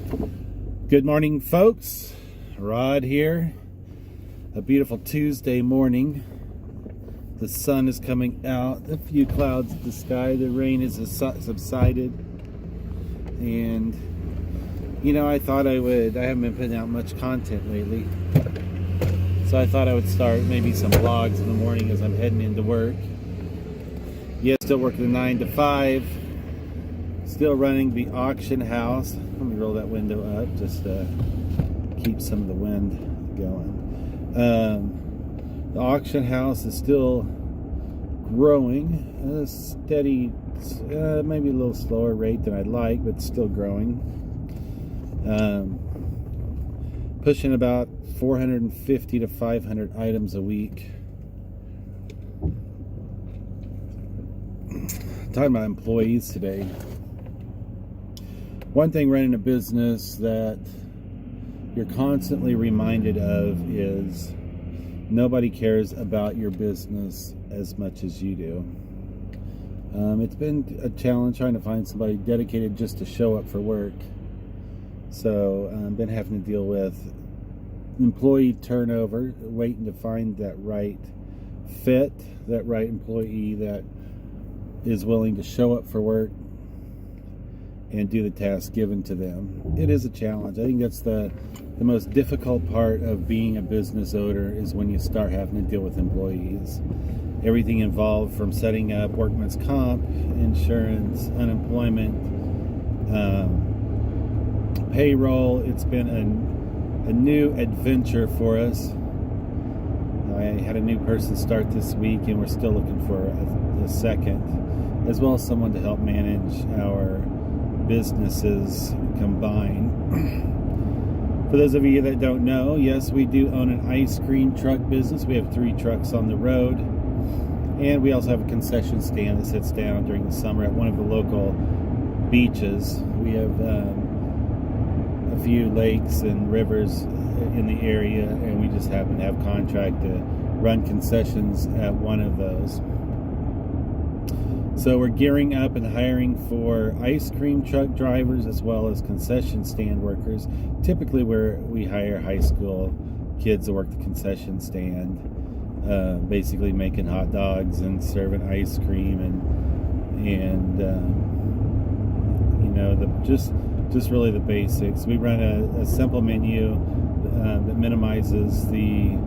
Good morning, folks. Rod here. A beautiful Tuesday morning. The sun is coming out. A few clouds in the sky. The rain has subsided. And, I thought I haven't been putting out much content lately. So I thought I would start maybe some vlogs in the morning as I'm heading into work. Yes, still working a 9 to 5. Still running the auction house. Let me roll that window up just to keep some of the wind going. The auction house is still growing at a steady, maybe a little slower rate than I'd like, but still growing. Pushing about 450 to 500 items a week. Talking about employees today. One thing running a business that you're constantly reminded of is nobody cares about your business as much as you do. It's been a challenge trying to find somebody dedicated just to show up for work. So I've been having to deal with employee turnover, waiting to find that right fit, that right employee that is willing to show up for work and do the task given to them. It is a challenge. I think that's the most difficult part of being a business owner is when you start having to deal with employees. Everything involved from setting up workman's comp, insurance, unemployment, payroll. It's been a new adventure for us. I had a new person start this week and we're still looking for a second, as well as someone to help manage our businesses combined. For those of you that don't know, yes, we do own an ice cream truck business. We have 3 trucks on the road, and we also have a concession stand that sits down during the summer at one of the local beaches. We have a few lakes and rivers in the area, and we just happen to have contract to run concessions at one of those. So we're gearing up and hiring for ice cream truck drivers as well as concession stand workers. Typically we hire high school kids to work the concession stand, basically making hot dogs and serving ice cream and just really the basics. We run a simple menu that minimizes the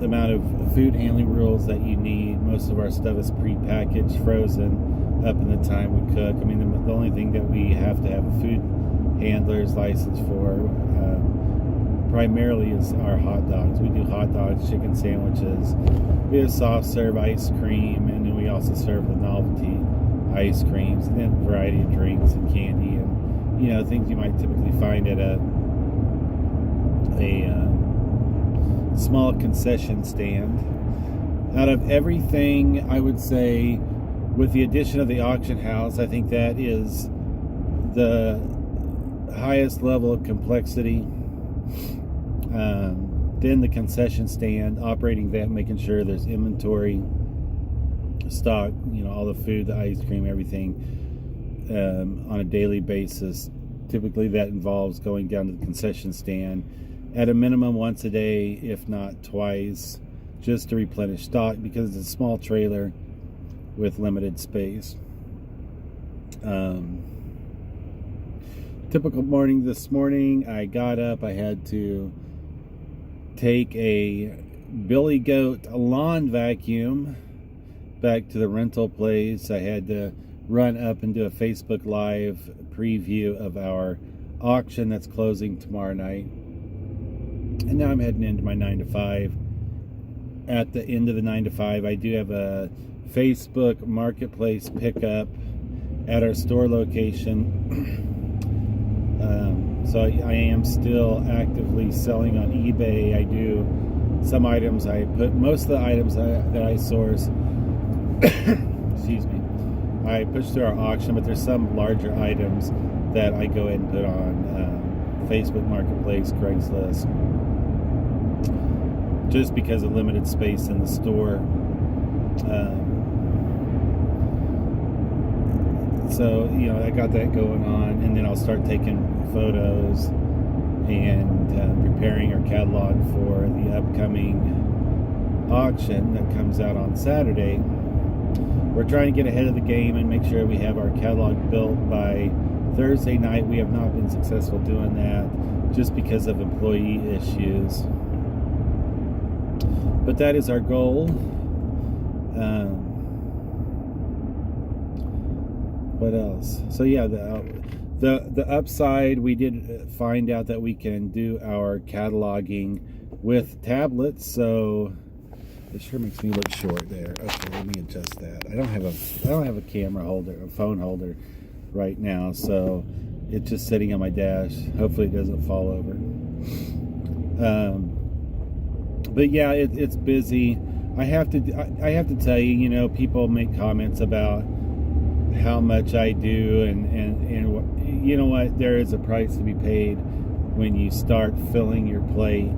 amount of food handling rules that you need. Most of our stuff is pre-packaged, frozen up in the time we cook. I mean, the only thing that we have to have a food handler's license for primarily is our hot dogs. We do hot dogs, chicken sandwiches. We have soft serve ice cream, and then we also serve the novelty ice creams, and then a variety of drinks and candy and things you might typically find at a small concession stand. Out of everything, I would say, with the addition of the auction house, I think that is the highest level of complexity. Then the concession stand, operating that, making sure there's inventory, stock, all the food, the ice cream, everything on a daily basis. Typically that involves going down to the concession stand at a minimum once a day, if not twice, just to replenish stock because it's a small trailer with limited space. Typical morning this morning, I got up, I had to take a Billy Goat lawn vacuum back to the rental place. I had to run up and do a Facebook Live preview of our auction that's closing tomorrow night. And now I'm heading into my 9 to 5. At the end of the 9 to 5, I do have a Facebook Marketplace pickup at our store location. So I am still actively selling on eBay. I do some items. Most of the items that I source, excuse me, I push through our auction, but there's some larger items that I go ahead and put on Facebook Marketplace, Craigslist, just because of limited space in the store. so, I got that going on, and then I'll start taking photos and preparing our catalog for the upcoming auction that comes out on Saturday. We're trying to get ahead of the game and make sure we have our catalog built by Thursday night. We have not been successful doing that just because of employee issues. But that is our goal. What else? So yeah, the upside, we did find out that we can do our cataloging with tablets. So it sure makes me look short there. Okay, let me adjust that. I don't have a camera holder, a phone holder right now, so it's just sitting on my dash. Hopefully it doesn't fall over. But yeah, it's busy. I have to tell you, people make comments about how much I do, and you know what? There is a price to be paid when you start filling your plate,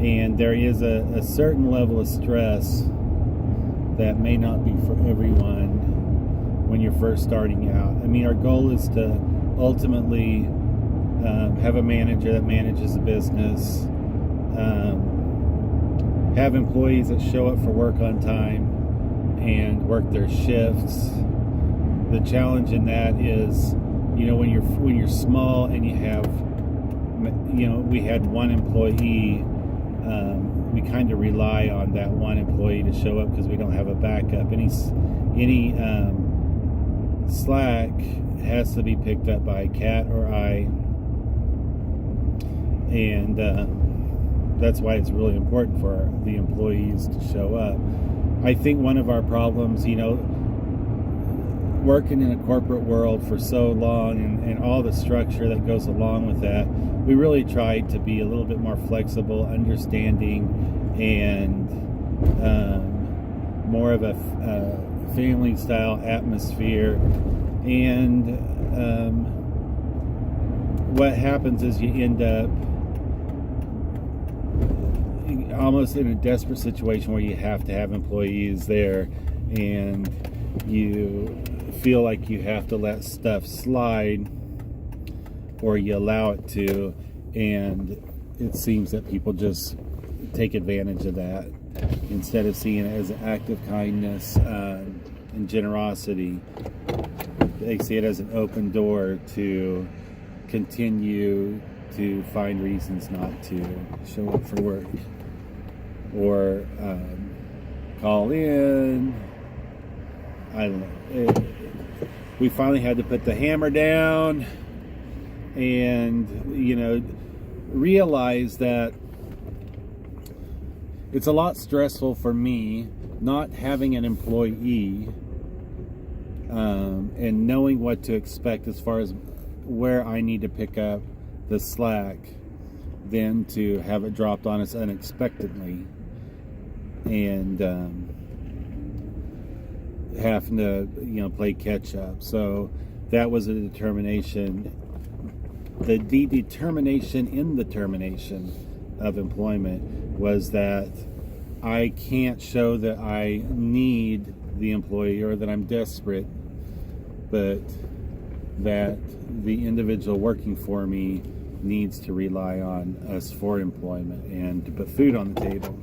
and there is a certain level of stress that may not be for everyone when you're first starting out. I mean, our goal is to ultimately have a manager that manages a business, have employees that show up for work on time and work their shifts. The challenge in that is, when you're small and you have, we had one employee, we kind of rely on that one employee to show up because we don't have a backup. Any slack has to be picked up by Kat or I, and that's why it's really important for the employees to show up. I think one of our problems, working in a corporate world for so long and all the structure that goes along with that, we really tried to be a little bit more flexible, understanding, and more of a family style atmosphere. And what happens is you end up almost in a desperate situation where you have to have employees there, and you feel like you have to let stuff slide, or you allow it to, and it seems that people just take advantage of that instead of seeing it as an act of kindness and generosity. They see it as an open door to continue to find reasons not to show up for work, or call in. I don't know. We finally had to put the hammer down and, realize that it's a lot stressful for me not having an employee and knowing what to expect as far as where I need to pick up the slack than to have it dropped on us unexpectedly and having to play catch up. So that was a determination, the determination in the termination of employment was that I can't show that I need the employee or that I'm desperate, but that the individual working for me needs to rely on us for employment and to put food on the table.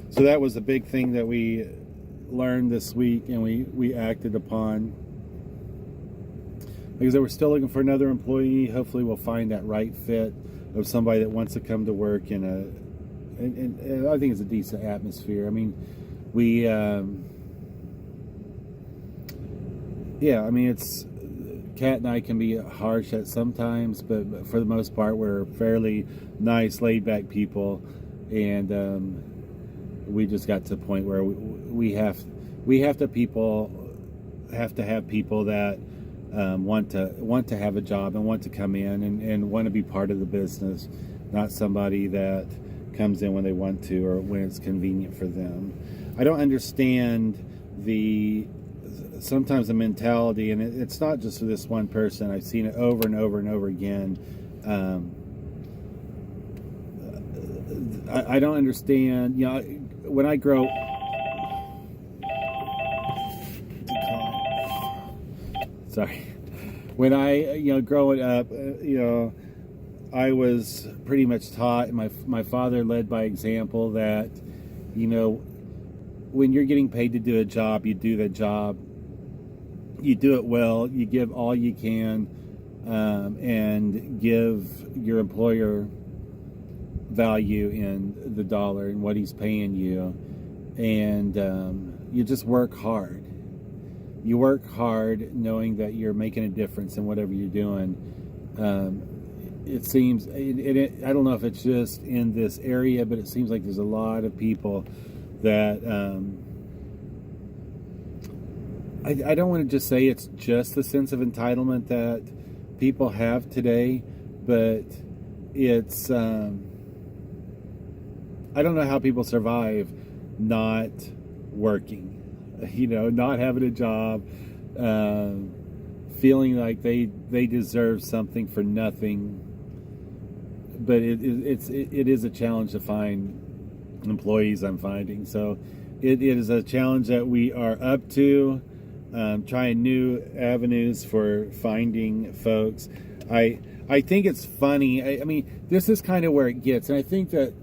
So that was a big thing that we learned this week, and we acted upon. Because we're still looking for another employee. Hopefully we'll find that right fit of somebody that wants to come to work in and I think it's a decent atmosphere. I mean, it's Kat and I can be harsh at sometimes, but for the most part we're fairly nice, laid-back people, and we just got to the point where we have to have people that want to have a job and want to come in and want to be part of the business, not somebody that comes in when they want to or when it's convenient for them. I don't understand sometimes the mentality, and it's not just for this one person. I've seen it over and over and over again. I don't understand. When I grow. sorry. When I, growing up, I was pretty much taught, my father led by example, that, when you're getting paid to do a job, you do the job, you do it well, you give all you can, and give your employer value in the dollar and what he's paying you, and you just work hard. You work hard knowing that you're making a difference in whatever you're doing. It seems, I don't know if it's just in this area, but it seems like there's a lot of people that, I don't want to just say it's just the sense of entitlement that people have today, but it's, I don't know how people survive not working, not having a job, feeling like they deserve something for nothing. But it is a challenge to find employees, I'm finding. So it is a challenge that we are up to, trying new avenues for finding folks. I think it's funny. I mean, this is kind of where it gets, and I think that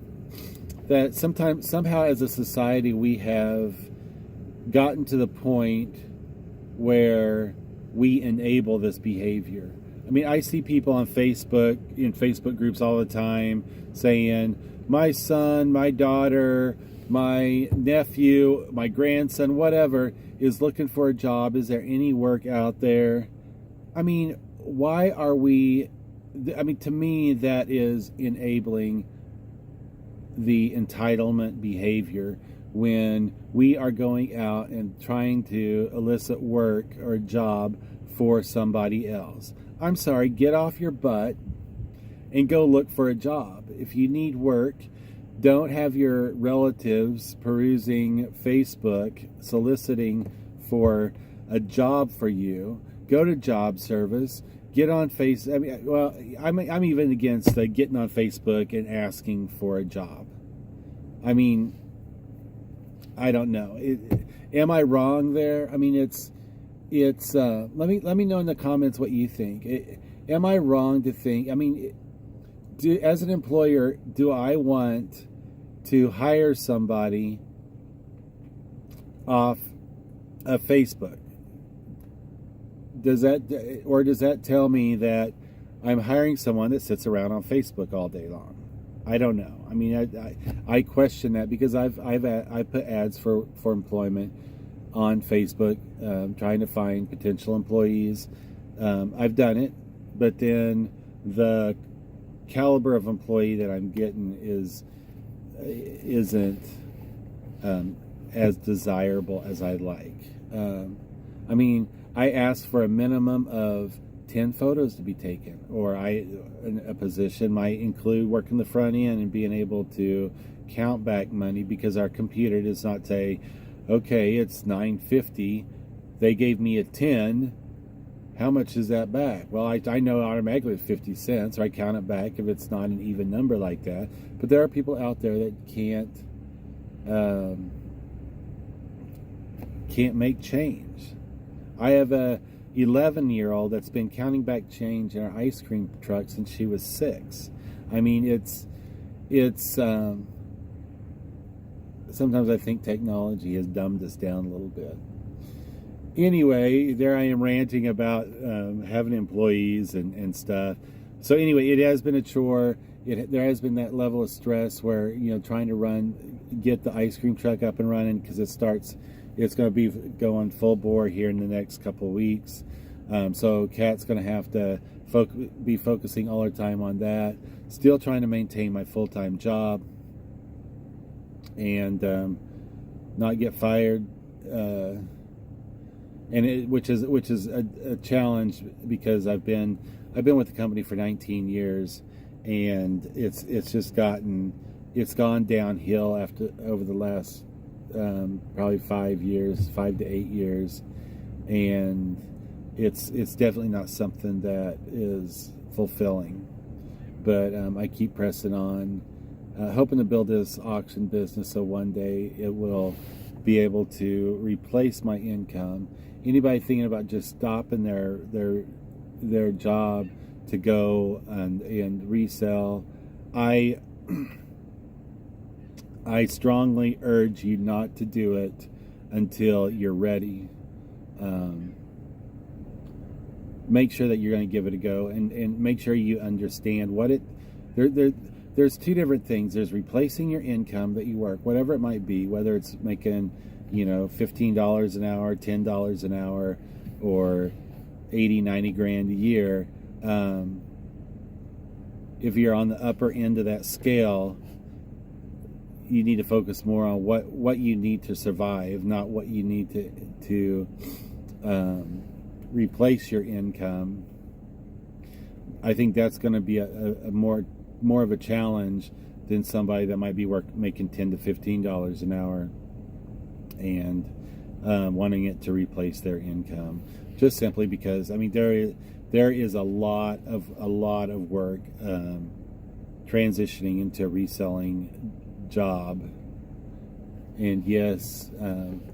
somehow as a society we have gotten to the point where we enable this behavior. I mean, I see people on Facebook, in Facebook groups all the time, saying, my son, my daughter, my nephew, my grandson, whatever, is looking for a job. Is there any work out there? I mean, why are we, to me, that is enabling the entitlement behavior when we are going out and trying to elicit work or a job for somebody else. I'm sorry, get off your butt and go look for a job. If you need work, don't have your relatives perusing Facebook, soliciting for a job for you. Go to job service. Get on Facebook. I'm even against getting on Facebook and asking for a job. I mean, I don't know. Am I wrong there? I mean, it's. Let me know in the comments what you think. Am I wrong to think? I mean, as an employer, do I want to hire somebody off of Facebook? Does that tell me that I'm hiring someone that sits around on Facebook all day long? I don't know. I mean, I question that, because I put ads for employment on Facebook, trying to find potential employees. I've done it, but then the caliber of employee that I'm getting isn't as desirable as I'd like. I mean, I asked for a minimum of 10 photos to be taken, or a position might include working the front end and being able to count back money, because our computer does not say, okay, it's $9.50. They gave me a 10. How much is that back? Well, I know automatically it's 50 cents, or I count it back if it's not an even number like that. But there are people out there that can't make change. I have a 11-year-old that's been counting back change in our ice cream truck since she was 6. I mean, it's sometimes I think technology has dumbed us down a little bit. Anyway, there I am ranting about having employees and stuff. So anyway, it has been a chore. There has been that level of stress where, trying to get the ice cream truck up and running, because it's going to be going full bore here in the next couple of weeks. So Kat's going to have to be focusing all her time on that. Still trying to maintain my full-time job and not get fired, which is a challenge, because I've been with the company for 19 years, and it's gone downhill over the last probably 5 to 8 years, and it's definitely not something that is fulfilling. But I keep pressing on, hoping to build this auction business so one day it will be able to replace my income anybody thinking about just stopping their job to go and resell, I strongly urge you not to do it until you're ready. Make sure that you're going to give it a go, and make sure you understand what it there's two different things. There's replacing your income that you work, whatever it might be, whether it's making, $15 an hour, $10 an hour, or 80-90 grand a year. If you're on the upper end of that scale, you need to focus more on what you need to survive, not what you need to replace your income. I think that's going to be a more of a challenge than somebody that might be making $10 to $15 an hour and wanting it to replace their income. Just simply because, I mean, there is a lot of work transitioning into a reselling job. And yes,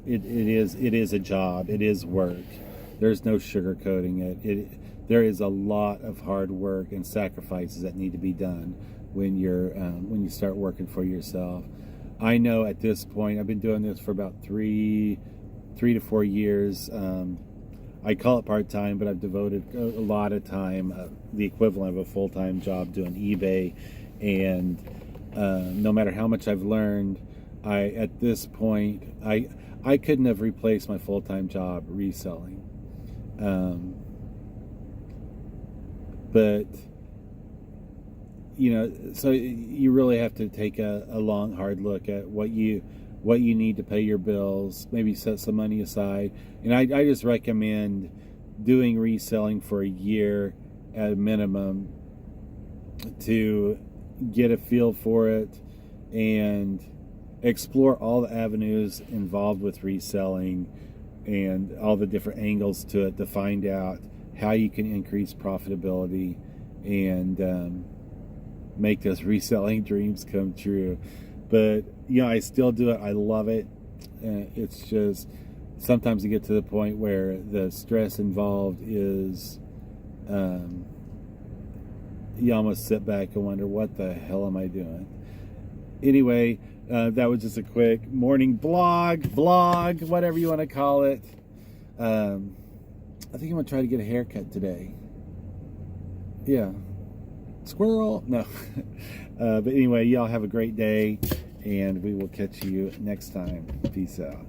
it is a job. It is work. There's no sugarcoating it. There is a lot of hard work and sacrifices that need to be done when you start working for yourself. I know at this point, I've been doing this for about 3 to 4 years. I call it part-time, but I've devoted a lot of time, the equivalent of a full-time job, doing eBay. And no matter how much I've learned, at this point, I couldn't have replaced my full-time job reselling. But so you really have to take a long, hard look at what you need to pay your bills, maybe set some money aside. And I just recommend doing reselling for a year at a minimum to get a feel for it and explore all the avenues involved with reselling and all the different angles to it to find out how you can increase profitability and make those reselling dreams come true. But I still do it. I love it. It's just sometimes you get to the point where the stress involved is you almost sit back and wonder, what the hell am I doing? Anyway, that was just a quick morning vlog, whatever you want to call it. I think I'm going to try to get a haircut today. Yeah. Squirrel? No. But anyway, y'all have a great day, and we will catch you next time. Peace out.